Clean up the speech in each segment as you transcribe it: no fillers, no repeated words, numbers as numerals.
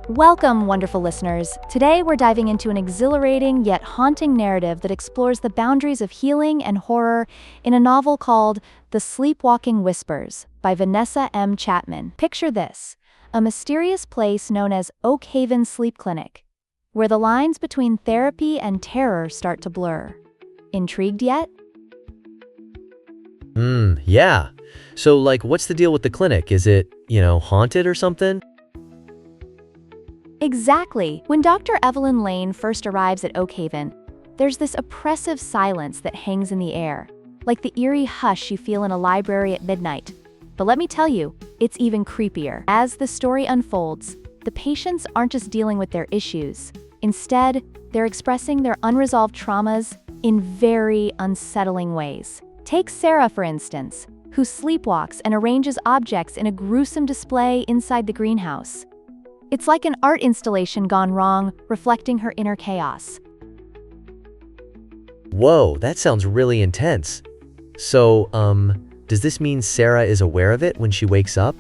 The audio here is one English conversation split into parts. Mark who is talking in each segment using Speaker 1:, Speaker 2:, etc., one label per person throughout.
Speaker 1: Welcome, wonderful listeners. Today we're diving into an exhilarating yet haunting narrative that explores the boundaries of healing and horror in a novel called The Sleepwalking Whispers by Vanessa M. Chapman. Picture this, a mysterious place known as Oak Haven Sleep Clinic, where the lines between therapy and terror start to blur. Intrigued yet?
Speaker 2: Yeah. So, what's the deal with the clinic? Is it, haunted or something?
Speaker 1: Exactly. When Dr. Evelyn Lane first arrives at Oak Haven, there's this oppressive silence that hangs in the air, like the eerie hush you feel in a library at midnight. But let me tell you, it's even creepier. As the story unfolds, the patients aren't just dealing with their issues. Instead, they're expressing their unresolved traumas in very unsettling ways. Take Sarah, for instance, who sleepwalks and arranges objects in a gruesome display inside the greenhouse. It's like an art installation gone wrong, reflecting her inner chaos.
Speaker 2: Whoa, that sounds really intense. So, does this mean Sarah is aware of it when she wakes up?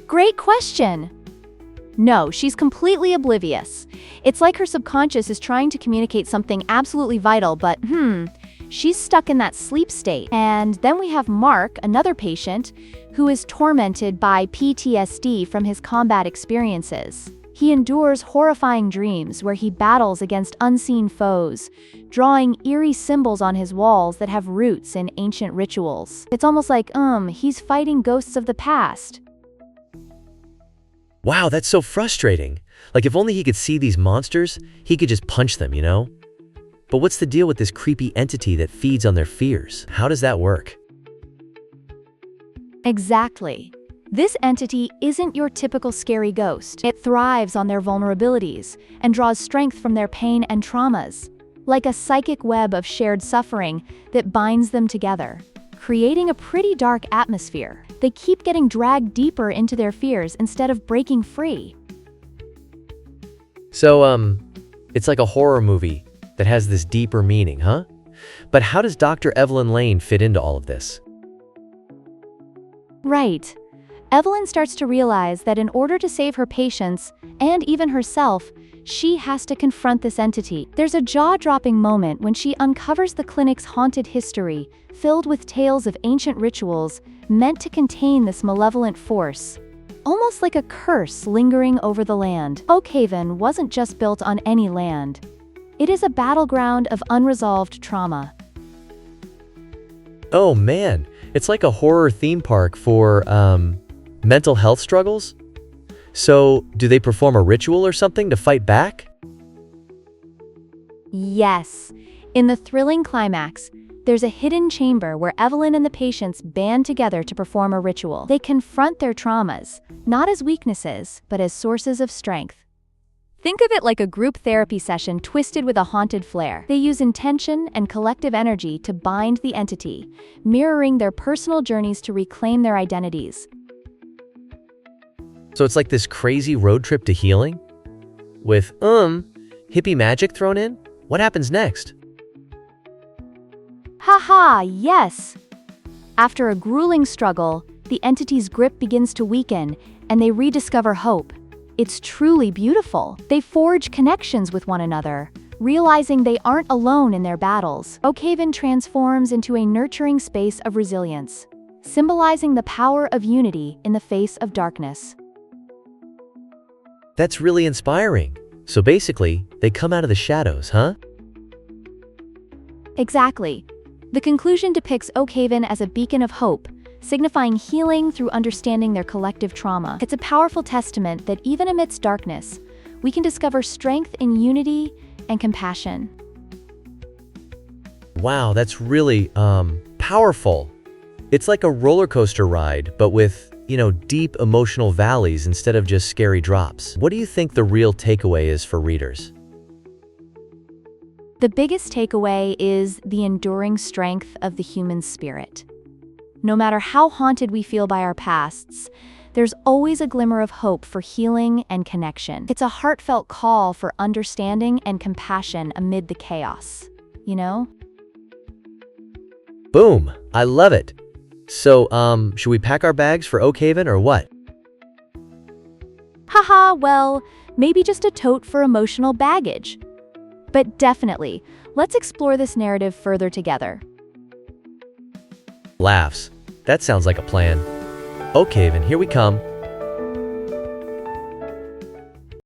Speaker 1: Great question! No, she's completely oblivious. It's like her subconscious is trying to communicate something absolutely vital, but she's stuck in that sleep state. And then we have Mark, another patient, who is tormented by PTSD from his combat experiences. He endures horrifying dreams where he battles against unseen foes, drawing eerie symbols on his walls that have roots in ancient rituals. It's almost like, he's fighting ghosts of the past.
Speaker 2: Wow, that's so frustrating. If only he could see these monsters, he could just punch them, But what's the deal with this creepy entity that feeds on their fears? How does that work?
Speaker 1: Exactly. This entity isn't your typical scary ghost. It thrives on their vulnerabilities and draws strength from their pain and traumas, like a psychic web of shared suffering that binds them together, creating a pretty dark atmosphere. They keep getting dragged deeper into their fears instead of breaking free.
Speaker 2: So, it's like a horror movie that has this deeper meaning, huh? But how does Dr. Evelyn Lane fit into all of this?
Speaker 1: Right. Evelyn starts to realize that in order to save her patients, and even herself, she has to confront this entity. There's a jaw-dropping moment when she uncovers the clinic's haunted history, filled with tales of ancient rituals meant to contain this malevolent force. Almost like a curse lingering over the land. Oak Haven wasn't just built on any land. It is a battleground of unresolved trauma.
Speaker 2: Oh man, it's like a horror theme park for, mental health struggles? So, do they perform a ritual or something to fight back?
Speaker 1: Yes. In the thrilling climax, there's a hidden chamber where Evelyn and the patients band together to perform a ritual. They confront their traumas, not as weaknesses, but as sources of strength. Think of it like a group therapy session twisted with a haunted flair. They use intention and collective energy to bind the entity, mirroring their personal journeys to reclaim their identities.
Speaker 2: So it's like this crazy road trip to healing? With, hippie magic thrown in? What happens next?
Speaker 1: Haha, yes! After a grueling struggle, the entity's grip begins to weaken, and they rediscover hope. It's truly beautiful. They forge connections with one another, realizing they aren't alone in their battles. Oak Haven transforms into a nurturing space of resilience, symbolizing the power of unity in the face of darkness.
Speaker 2: That's really inspiring. So basically, they come out of the shadows, huh?
Speaker 1: Exactly. The conclusion depicts Oak Haven as a beacon of hope, signifying healing through understanding their collective trauma. It's a powerful testament that even amidst darkness, we can discover strength in unity and compassion.
Speaker 2: Wow, that's really, powerful. It's like a roller coaster ride, but with, deep emotional valleys instead of just scary drops. What do you think the real takeaway is for readers?
Speaker 1: The biggest takeaway is the enduring strength of the human spirit. No matter how haunted we feel by our pasts, there's always a glimmer of hope for healing and connection. It's a heartfelt call for understanding and compassion amid the chaos,
Speaker 2: Boom! I love it! So, should we pack our bags for Oak Haven or what?
Speaker 1: Haha, well, maybe just a tote for emotional baggage. But definitely, let's explore this narrative further together.
Speaker 2: Laughs. That sounds like a plan. Okay, then here we come.